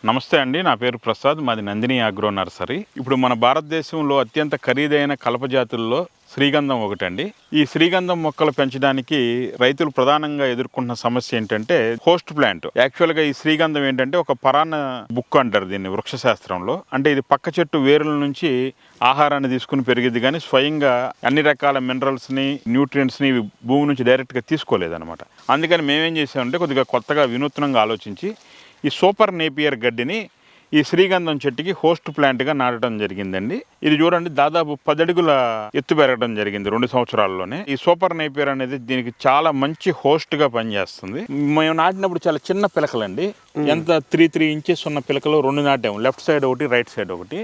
నమస్తే అండి. నా పేరు ప్రసాద్. మాది నందిని అగ్రో నర్సరీ. ఇప్పుడు మన భారతదేశంలో అత్యంత ఖరీదైన కలప జాతుల్లో శ్రీగంధం ఒకటండి. ఈ శ్రీగంధం మొక్కలు పెంచడానికి రైతులు ప్రధానంగా ఎదుర్కొంటున్న సమస్య ఏంటంటే హోస్ట్ ప్లాంట్. యాక్చువల్గా ఈ శ్రీగంధం ఏంటంటే ఒక పరాన్న బుక్ అంటారు దీన్ని వృక్ష శాస్త్రంలో. అంటే ఇది పక్క చెట్టు వేరుల నుంచి ఆహారాన్ని తీసుకుని పెరిగిద్ది, కానీ స్వయంగా అన్ని రకాల మినరల్స్ని, న్యూట్రియంట్స్ని భూమి నుంచి డైరెక్ట్గా తీసుకోలేదన్నమాట. అందుకని మేమేం చేసామంటే కొద్దిగా కొత్తగా వినూత్నంగా ఆలోచించి ఈ సూపర్ నేపియర్ గడ్డిని ఈ శ్రీగంధం చెట్టుకి హోస్ట్ ప్లాంట్గా నాటడం జరిగిందండి. ఇది చూడండి, దాదాపు 10 అడుగుల ఎత్తు పెరగడం జరిగింది 2 సంవత్సరాల్లోనే. ఈ సూపర్ నేపియర్ అనేది దీనికి చాలా మంచి హోస్ట్గా పనిచేస్తుంది. మేము నాటినప్పుడు చాలా చిన్న పిలకలండి, ఎంత 3 ఇంచెస్ ఉన్న పిలకలు 2 నాటాము, లెఫ్ట్ సైడ్ ఒకటి, రైట్ సైడ్ ఒకటి.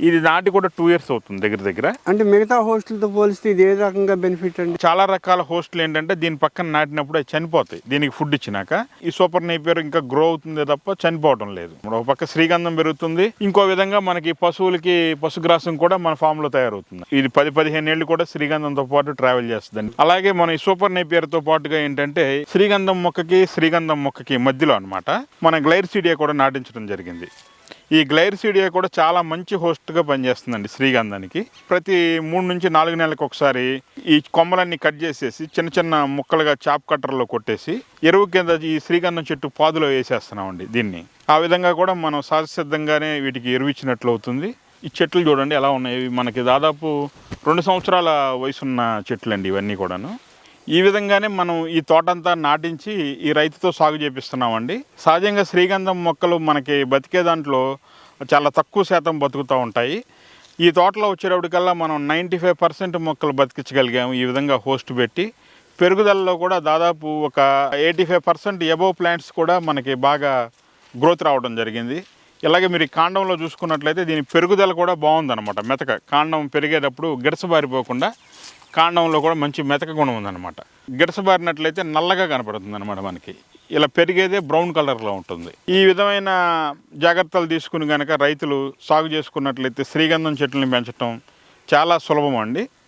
ఇది నాటి కూడా 2 years అవుతుంది దగ్గర దగ్గర. అంటే మిగతా హోస్టల్తో పోలిస్తే ఇది ఏ రకంగా బెనిఫిట్ అండి? చాలా రకాల హోస్టులు ఏంటంటే దీని పక్కన నాటినప్పుడు అవి చనిపోతాయి. దీనికి ఫుడ్ ఇచ్చినాక ఈ సూపర్ నేపియర్ ఇంకా గ్రో అవుతుంది తప్ప చనిపోవడం లేదు. ఒక పక్క శ్రీగంధం పెరుగుతుంది, ఇంకో విధంగా మనకి పశువులకి పశుగ్రాసం కూడా మన ఫామ్ లో తయారవుతుంది. ఇది 10-15 ఏళ్ళు కూడా శ్రీగంధంతో పాటు ట్రావెల్ చేస్తుందండి. అలాగే మన ఈ సూపర్ నేపియర్ తో పాటుగా ఏంటంటే శ్రీగంధం మొక్కకి మధ్యలో అన్నమాట మన గ్లైర్సిడియా కూడా నాటించడం జరిగింది. ఈ గ్లైర్సిడియా కూడా చాలా మంచి హోస్ట్గా పనిచేస్తుందండి శ్రీగంధానికి. ప్రతి 3 నుంచి 4 నెలలకు ఒకసారి ఈ కొమ్మలన్నీ కట్ చేసేసి చిన్న చిన్న ముక్కలుగా చాప్ కట్టర్లో కొట్టేసి ఎరువు కింద ఈ శ్రీగంధం చెట్టు పాదులో వేసేస్తున్నామండి దీన్ని. ఆ విధంగా కూడా మనం సహజసిద్ధంగానే వీటికి ఎరువు ఇచ్చినట్లు అవుతుంది. ఈ చెట్లు చూడండి ఎలా ఉన్నాయి. మనకి దాదాపు 2 సంవత్సరాల వయసున్న చెట్లు అండి ఇవన్నీ కూడాను. ఈ విధంగానే మనం ఈ తోటంతా నాటించి ఈ రైతుతో సాగు చేపిస్తున్నామండి. సహజంగా శ్రీగంధం మొక్కలు మనకి బతికే దాంట్లో చాలా తక్కువ శాతం బతుకుతూ ఉంటాయి. ఈ తోటలో వచ్చేటప్పటికల్లా మనం 95% మొక్కలు బతికించగలిగాము ఈ విధంగా హోస్ట్ పెట్టి. పెరుగుదలలో కూడా దాదాపు ఒక 85% ఎబోవ్ ప్లాంట్స్ కూడా మనకి బాగా గ్రోత్ రావడం జరిగింది. ఇలాగే మీరు ఈ కాండంలో చూసుకున్నట్లయితే దీని పెరుగుదల కూడా బాగుందన్నమాట. మెతక కాండం పెరిగేటప్పుడు గిడసబారిపోకుండా కాండంలో కూడా మంచి మెతక గుణం ఉందన్నమాట. గిడసబారినట్లయితే నల్లగా కనపడుతుంది అనమాట మనకి. ఇలా పెరిగేదే బ్రౌన్ కలర్లో ఉంటుంది. ఈ విధమైన జాగ్రత్తలు తీసుకుని కనుక రైతులు సాగు చేసుకున్నట్లయితే శ్రీగంధం చెట్లను పెంచడం చాలా సులభం అండి.